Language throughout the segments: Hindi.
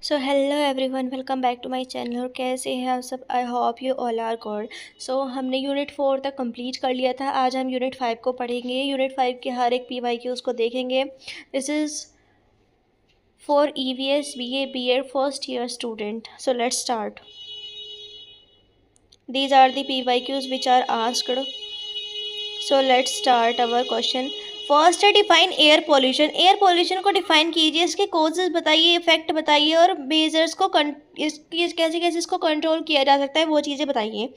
So hello everyone, welcome back to my channel. और कैसे हैं आप सब? I hope you all are good. So हमने यूनिट 4 तक कंप्लीट कर लिया था। आज हम यूनिट 5 को पढ़ेंगे। यूनिट 5 के हर एक PYQs को देखेंगे। This is for EVS BA BEd first year student. So let's start. These are the PYQs which are asked. So let's start our question. First है define air pollution. Air pollution को डिफाइन कीजिए, इसके कॉजेज बताइए, इफेक्ट बताइए और मेजर्स को इसकी कैसे कैसे इसको कंट्रोल किया जा सकता है वो चीज़ें बताइए।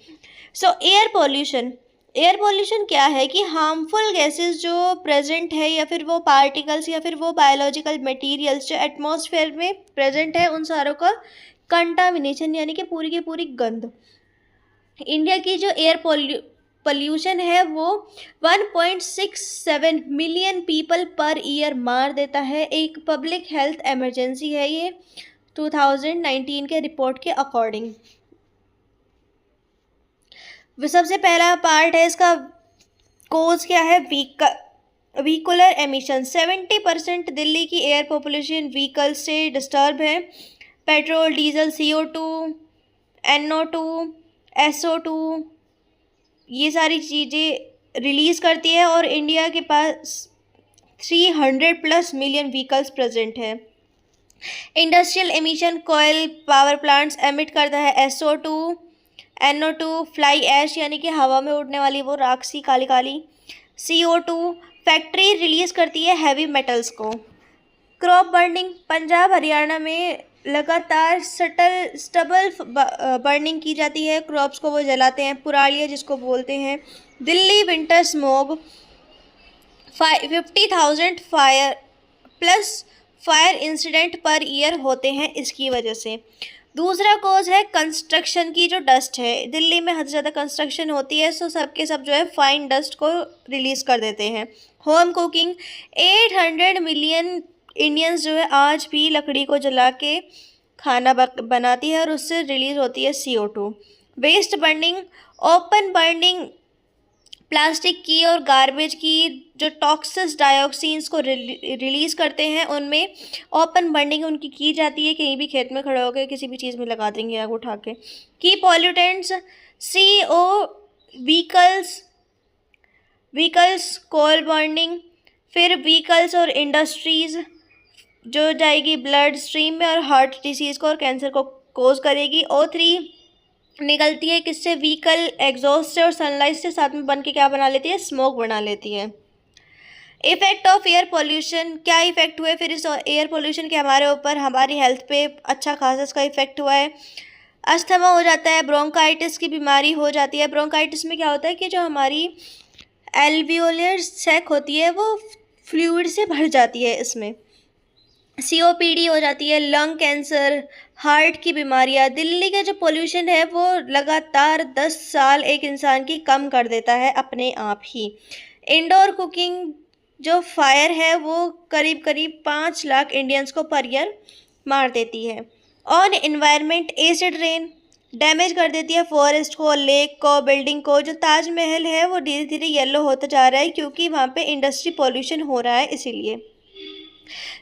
सो एयर पोल्यूशन क्या है कि हार्मफुल गैसेस जो प्रेजेंट है या फिर वो पार्टिकल्स या फिर वो बायोलॉजिकल मटेरियल्स जो एटमॉस्फेयर में प्रेजेंट है उन सारों का कंटामिनेशन यानी कि पूरी की पूरी गंद। इंडिया की जो एयर पोल्यूशन है वो 1.67 मिलियन पीपल पर ईयर मार देता है। एक पब्लिक हेल्थ इमरजेंसी है ये 2019 के रिपोर्ट के अकॉर्डिंग। सबसे पहला पार्ट है इसका, कोज क्या है? Vehicular emission. 70% दिल्ली की एयर पॉपुलेशन व्हीकल से डिस्टर्ब है। Petrol, diesel, CO2, NO2, SO2 ये सारी चीज़ें रिलीज़ करती है और इंडिया के पास 300+ मिलियन व्हीकल्स प्रेजेंट है। इंडस्ट्रियल एमिशन, कोयल पावर प्लांट्स एमिट करता है SO2, NO2, फ्लाई ऐश यानी कि हवा में उड़ने वाली वो राख सी Kali Kali, CO2। Factory release करती है हैवी मेटल्स को। क्रॉप बर्निंग, पंजाब हरियाणा में लगातार स्टबल बर्निंग की जाती है, क्रॉप्स को वो जलाते हैं, पुरालिया जिसको बोलते हैं। Delhi winter smog, 50,000 fire incident per year होते हैं इसकी वजह से। दूसरा कॉज है कंस्ट्रक्शन की जो डस्ट है। दिल्ली में हद से ज़्यादा कंस्ट्रक्शन होती है, सो सबके सब जो है फाइन डस्ट को रिलीज़ कर देते हैं। होम कुकिंग, 800 मिलियन इंडियंस जो है आज भी लकड़ी को जला के खाना बनाती है और उससे रिलीज़ होती है CO2। Waste burning, open burning plastic की और गार्बेज की जो टॉक्सिस डाइऑक्सीन्स को रिलीज़ करते हैं, उनमें ओपन बर्निंग उनकी की जाती है। कहीं भी खेत में खड़े होकर किसी भी चीज़ में लगा देंगे आग उठा के। की पॉल्यूटेंट्स, CO, व्हीकल्स, कोल बर्निंग, फिर व्हीकल्स और इंडस्ट्रीज़ जो जाएगी ब्लड स्ट्रीम में और हार्ट डिसीज़ को और कैंसर को कोज करेगी। O3 निकलती है किससे? व्हीकल एग्जॉस्ट से और सनलाइट से साथ में बन के क्या बना लेती है? स्मोक बना लेती है। इफेक्ट ऑफ एयर पोल्यूशन, क्या इफेक्ट हुए फिर इस एयर पोल्यूशन के हमारे ऊपर? हमारी हेल्थ पे अच्छा खासा इसका इफेक्ट हुआ है। अस्थमा हो जाता है, ब्रोंकाइटिस की बीमारी हो जाती है। ब्रोंकाइटिस में क्या होता है कि जो हमारी एल्वियोलर सैक होती है वो फ्लूइड से भर जाती है, इसमें COPD हो जाती है। लंग कैंसर, हार्ट की बीमारियां। दिल्ली का जो पोल्यूशन है वो लगातार 10 साल एक इंसान की कम कर देता है अपने आप ही। इंडोर कुकिंग जो फायर है वो करीब करीब 5 लाख इंडियंस को पर ईयर मार देती है। On environment, acid rain damage कर देती है फॉरेस्ट को, लेक को, बिल्डिंग को। जो ताजमहल है वो धीरे धीरे येलो होता जा रहा है क्योंकि वहाँ पे इंडस्ट्री पोल्यूशन हो रहा है, इसीलिए।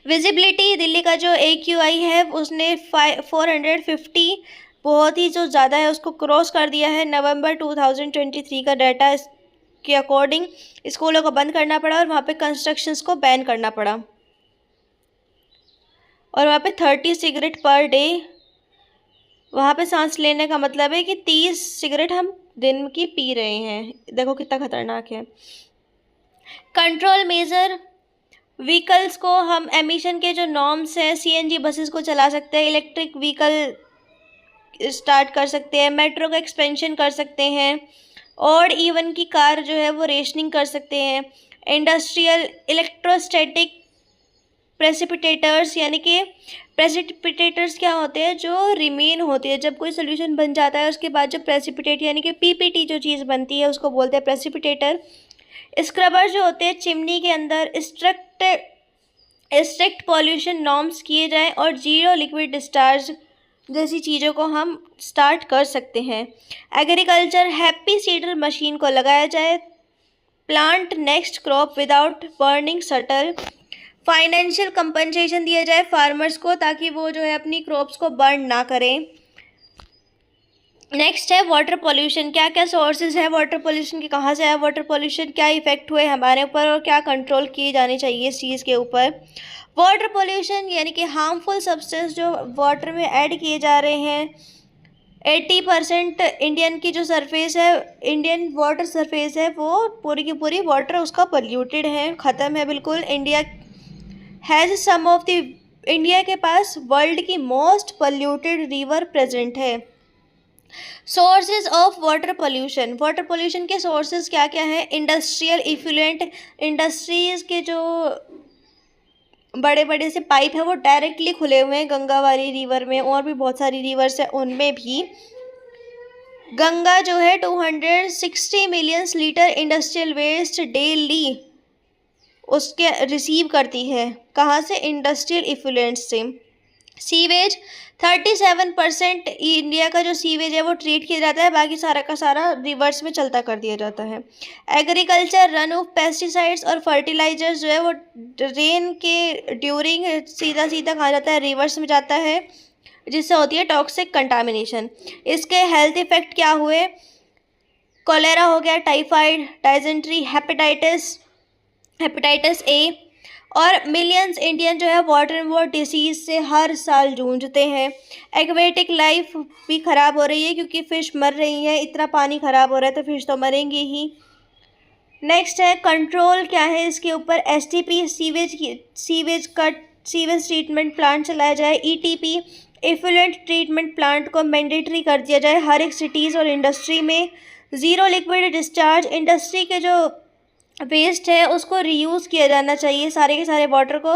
विजिबिलिटी, दिल्ली का जो AQI है उसने 450 बहुत ही जो ज़्यादा है उसको क्रॉस कर दिया है। नवंबर 2023 का डाटा के अकॉर्डिंग स्कूलों को बंद करना पड़ा और वहाँ पे कंस्ट्रक्शंस को बैन करना पड़ा और वहाँ पे 30 सिगरेट पर डे। वहाँ पे सांस लेने का मतलब है कि 30 सिगरेट हम दिन की पी रहे हैं। देखो कितना खतरनाक है। कंट्रोल मेजर, व्हीकल्स को हम एमिशन के जो नॉर्म्स हैं, CNG बसेस को चला सकते हैं, इलेक्ट्रिक व्हीकल स्टार्ट कर सकते हैं, मेट्रो का एक्सपेंशन कर सकते हैं और इवन की कार जो है वो रेशनिंग कर सकते हैं। इंडस्ट्रियल इलेक्ट्रोस्टैटिक प्रेसिपिटेटर्स, यानी कि प्रेसिपिटेटर्स क्या होते हैं? जो रिमेन होती है जब कोई सोल्यूशन बन जाता है उसके बाद जो प्रेसिपिटेट यानी कि PPT जो चीज़ बनती है उसको बोलते हैं प्रेसिपिटेटर। स्क्रबर जो होते हैं चिमनी के अंदर स्ट्रिक्ट पॉल्यूशन नॉर्म्स किए जाएं और जीरो लिक्विड डिस्चार्ज जैसी चीज़ों को हम स्टार्ट कर सकते हैं। एग्रीकल्चर, हैप्पी सीडर मशीन को लगाया जाए। Plant next crop without burning shuttle. Financial compensation दिया जाए फार्मर्स को ताकि वो जो है अपनी क्रॉप्स को बर्न ना करें। नेक्स्ट है वाटर पॉल्यूशन, क्या क्या सोर्सेज है वाटर पॉल्यूशन के, कहाँ से है वाटर पॉल्यूशन, क्या इफेक्ट हुए हमारे ऊपर और क्या कंट्रोल किए जाने चाहिए इस चीज़ के ऊपर। वाटर पॉल्यूशन यानी कि हार्मफुल सब्सटेंस जो वाटर में ऐड किए जा रहे हैं। 80% इंडियन की जो सरफेस है, इंडियन वाटर सरफेस है, वो पूरी की पूरी वाटर उसका पोल्यूटेड है, ख़त्म है बिल्कुल। इंडिया के पास वर्ल्ड की मोस्ट पोल्यूटेड रिवर प्रेजेंट है। Sources of water pollution, water pollution के सोर्सेज क्या क्या हैं। इंडस्ट्रियल इफ्लुएंट, इंडस्ट्रीज़ के जो बड़े बड़े से पाइप है वो डायरेक्टली खुले हुए हैं गंगा वाली रिवर में, और भी बहुत सारी रिवर्स है उनमें भी। गंगा जो है 260 million litre industrial waste daily उसके रिसीव करती है, कहाँ से, इंडस्ट्रियल इफ्लुएंट्स से। सीवेज 37% इंडिया का जो सीवेज है वो ट्रीट किया जाता है, बाकी सारा का सारा रिवर्स में चलता कर दिया जाता है। एग्रीकल्चर रन ऑफ पेस्टिसाइड्स और फर्टिलाइजर्स जो है वो रेन के ड्यूरिंग सीधा सीधा कहा जाता है रिवर्स में जाता है, जिससे होती है टॉक्सिक कंटामिनेशन। इसके हेल्थ इफेक्ट क्या हुए, कोलेरा हो गया, टाइफाइड, डाइजेंट्री, हेपेटाइटिस ए, और मिलियंस इंडियन जो है वाटर एंड वाटर डिसीज़ से हर साल जूझते हैं। एक्वेटिक लाइफ भी ख़राब हो रही है क्योंकि फ़िश मर रही है, इतना पानी ख़राब हो रहा है तो फ़िश तो मरेंगी ही। नेक्स्ट है कंट्रोल क्या है इसके ऊपर। एसटीपी सीवेज ट्रीटमेंट प्लांट चलाया जाए। ईटीपी इफ्लुएंट ट्रीटमेंट प्लांट को मैंडेटरी कर दिया जाए हर एक सिटीज़ और इंडस्ट्री में। ज़ीरो लिक्विड डिस्चार्ज, इंडस्ट्री के जो वेस्ट है उसको रीयूज़ किया जाना चाहिए सारे के सारे वाटर को।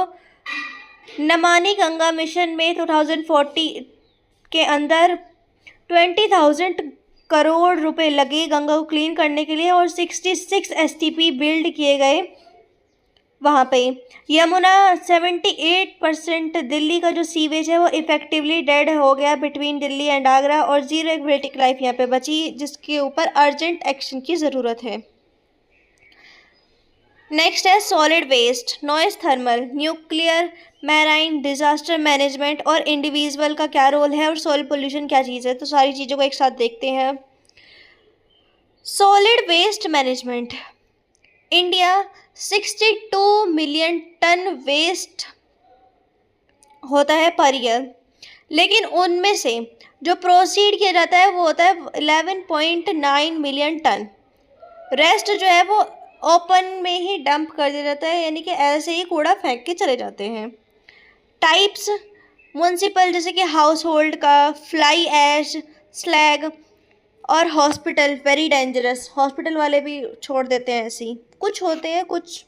नमामि गंगा मिशन में 2040 के अंदर 20,000 करोड़ रुपए लगे गंगा को क्लीन करने के लिए, और 66 एसटीपी बिल्ड किए गए वहाँ पे। यमुना 78% दिल्ली का जो सीवेज है वो इफ़ेक्टिवली डेड हो गया बिटवीन दिल्ली एंड आगरा, और ज़ीरो एक्वेटिक लाइफ यहाँ पे बची जिसके ऊपर अर्जेंट एक्शन की ज़रूरत है। नेक्स्ट है solid waste, noise, thermal, nuclear, marine, disaster management और इंडिविजुअल का क्या रोल है, और सॉलिड पोल्यूशन क्या चीज़ है। तो सारी चीज़ों को एक साथ देखते हैं। Solid waste management, India 62 million tonne waste होता है पर ईयर, लेकिन उनमें से जो प्रोसीड किया जाता है वो होता है 11.9 मिलियन टन। रेस्ट जो है वो ओपन में ही डंप कर दिया जाता है, यानी कि ऐसे ही कूड़ा फेंक के चले जाते हैं। टाइप्स म्युनिसिपल जैसे कि हाउस होल्ड का, फ्लाई ऐश, स्लैग, और हॉस्पिटल वेरी डेंजरस, हॉस्पिटल वाले भी छोड़ देते हैं ऐसे ही, कुछ होते हैं कुछ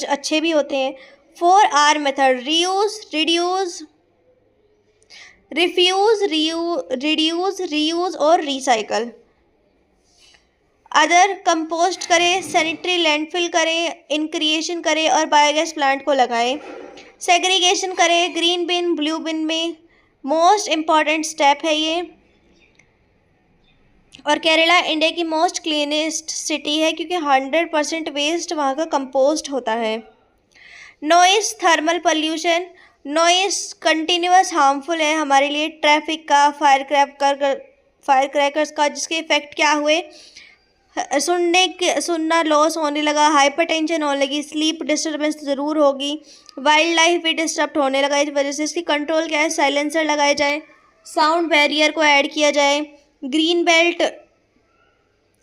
अच्छे भी होते हैं। 4R मेथड, रिड्यूस, रीयूज़ और रिसाइकल। अदर कंपोस्ट करें, सैनिटरी लैंडफिल करें, इनक्रिएशन करें और बायोगैस प्लांट को लगाएं। सेग्रीगेशन करें ग्रीन बिन, ब्लू बिन में, मोस्ट इम्पॉर्टेंट स्टेप है ये। और केरला इंडिया की मोस्ट क्लीनेस्ट सिटी है क्योंकि 100% वेस्ट वहाँ का कंपोस्ट होता है। Noise, thermal pollution, noise continuous harmful है हमारे लिए, ट्रैफिक का, फायर क्रैकर्स का, जिसके इफ़ेक्ट क्या हुए, सुनना लॉस होने लगा, हाइपरटेंशन होने लगी, स्लीप डिस्टर्बेंस ज़रूर होगी, वाइल्ड लाइफ भी डिस्टर्ब होने लगा इस वजह से। इसकी कंट्रोल क्या है, साइलेंसर लगाए जाए, साउंड बैरियर को ऐड किया जाए, ग्रीन बेल्ट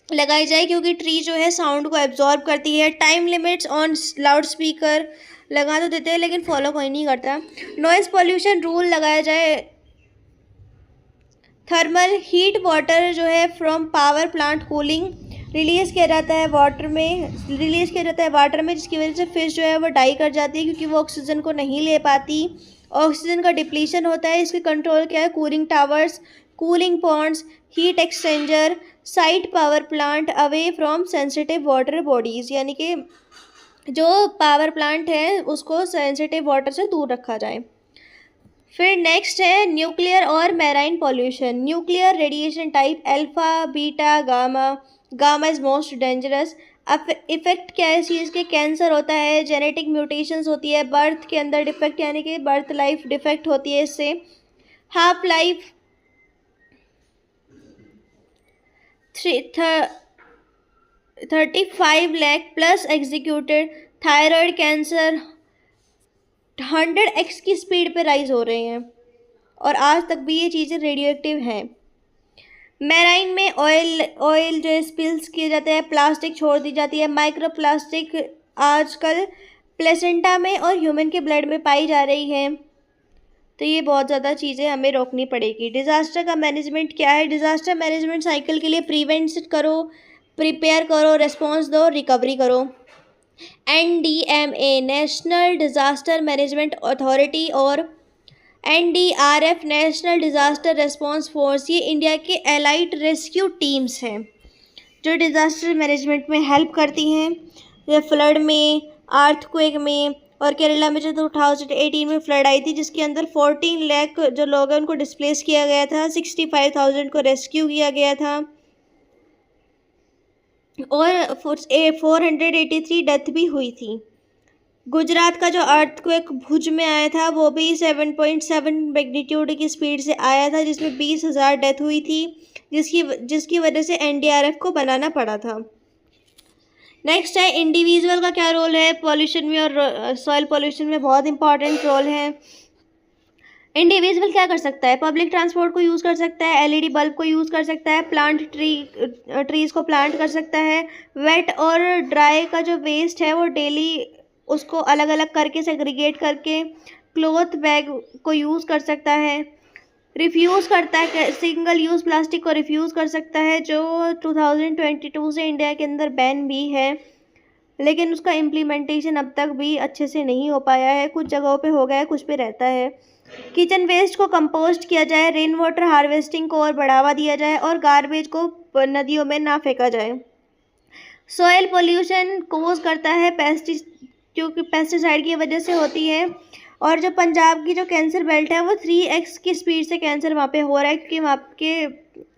लगाई जाए क्योंकि ट्री जो है साउंड को एब्जॉर्ब करती है। Time limits on loud speaker लगा तो देते हैं लेकिन फॉलो कोई नहीं करता। नॉइज़ पोल्यूशन रूल लगाया जाए। थर्मल हीट वाटर जो है from power plant cooling release किया जाता है वाटर में, जिसकी वजह से फिश जो है वो डाई कर जाती है क्योंकि वो ऑक्सीजन को नहीं ले पाती, ऑक्सीजन का डिप्लीशन होता है। इसकी कंट्रोल क्या है, cooling towers, cooling ponds, heat exchanger, site power plant away from sensitive water bodies, यानी कि जो पावर प्लांट है उसको सेंसिटिव वाटर से दूर रखा जाए। फिर नेक्स्ट है न्यूक्लियर और marine pollution. Nuclear radiation type alpha, beta, gamma. Gamma is most dangerous. अब इफ़ेक्ट क्या है इस चीज़ के, कैंसर होता है, जेनेटिक म्यूटेशंस होती है, बर्थ के अंदर डिफेक्ट यानी कि बर्थ लाइफ डिफेक्ट होती है इससे, half life 35 lakh plus executed, thyroid cancer 100x की स्पीड पे राइज हो रहे हैं और आज तक भी ये चीज़ें रेडियो एक्टिव हैं। मैराइन में ऑयल जो स्पिल्स किए जाते हैं, प्लास्टिक छोड़ दी जाती है, माइक्रो प्लास्टिक आजकल प्लेसेंटा में और ह्यूमन के ब्लड में पाई जा रही है। तो ये बहुत ज़्यादा चीज़ें हमें रोकनी पड़ेगी। डिज़ास्टर का मैनेजमेंट क्या है? डिज़ास्टर मैनेजमेंट साइकिल के लिए प्रिवेंट करो, प्रिपेयर करो, रिस्पॉन्स दो, रिकवरी करो। NDMA national disaster management authority और NDRF national disaster response force, ये इंडिया के एलाइट रेस्क्यू टीम्स हैं जो डिज़ास्टर मैनेजमेंट में हेल्प करती हैं। ये फ्लड में, अर्थक्वेक में, और केरला में जो 2018 में फ्लड आई थी जिसके अंदर 14 लाख जो लोग हैं उनको डिस्प्लेस किया गया था, 65,000 को रेस्क्यू किया गया था और 483 डेथ भी हुई थी। गुजरात का जो अर्थक्वेक भुज में आया था वो भी 7.7 मैग्नीट्यूड की स्पीड से आया था जिसमें 20,000 डेथ हुई थी, जिसकी वजह से NDRF को बनाना पड़ा था। नेक्स्ट है इंडिविजुअल का क्या रोल है पॉल्यूशन में और सॉइल पॉल्यूशन में, बहुत इंपॉर्टेंट रोल है। इंडिविजुअल क्या कर सकता है? पब्लिक ट्रांसपोर्ट को यूज़ कर सकता है, LED बल्ब को यूज़ कर सकता है, ट्रीज़ को प्लांट कर सकता है, वेट और ड्राई का जो वेस्ट है वो डेली उसको अलग अलग करके सेग्रीगेट करके क्लॉथ बैग को यूज़ कर सकता है, रिफ्यूज़ करता है, सिंगल यूज़ प्लास्टिक को रिफ्यूज़ कर सकता है जो 2022 से इंडिया के अंदर बैन भी है, लेकिन उसका इम्प्लीमेंटेशन अब तक भी अच्छे से नहीं हो पाया है। कुछ जगहों पे हो गया है, कुछ पे रहता है। किचन वेस्ट को कंपोस्ट किया जाए, रेन वाटर हार्वेस्टिंग को और बढ़ावा दिया जाए और गार्बेज को नदियों में ना फेंका जाए। सॉइल पोल्यूशन कोज करता है क्योंकि पेस्टिसाइड की वजह से होती है, और जो पंजाब की जो कैंसर बेल्ट है वो 3x की स्पीड से कैंसर वहाँ पे हो रहा है क्योंकि वहाँ के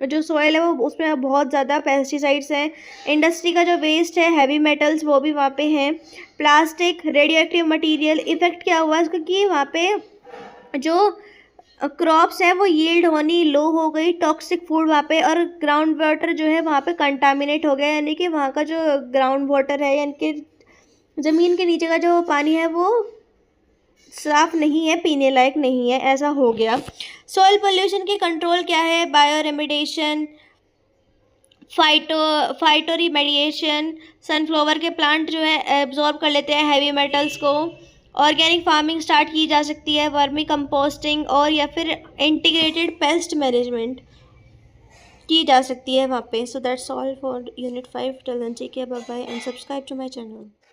जो सॉइल है वो उसमें बहुत ज़्यादा पेस्टिसाइड्स हैं। इंडस्ट्री का जो वेस्ट है, हैवी मेटल्स, वो भी वहाँ पे हैं, plastic, radio active material. Effect क्या हुआ इसका कि वहाँ पे जो क्रॉप्स है वो यील्ड होनी लो हो गई, टॉक्सिक फूड वहाँ पे, और ग्राउंड वाटर जो है वहाँ पे कंटामिनेट हो गया, यानी कि वहाँ का जो ग्राउंड वाटर है यानी कि ज़मीन के नीचे का जो पानी है वो साफ़ नहीं है, पीने लायक नहीं है, ऐसा हो गया। सॉइल पोल्यूशन के कंट्रोल क्या है? Bio remediation, phyto remediation, sunflower के प्लांट जो है एब्जॉर्ब कर लेते हैं हैवी मेटल्स को, ऑर्गेनिक फार्मिंग स्टार्ट की जा सकती है, वर्मी कंपोस्टिंग और या फिर इंटीग्रेटेड पेस्ट मैनेजमेंट की जा सकती है वहाँ पे। So that's all for unit 5। Till then take care, bye bye and subscribe to my channel.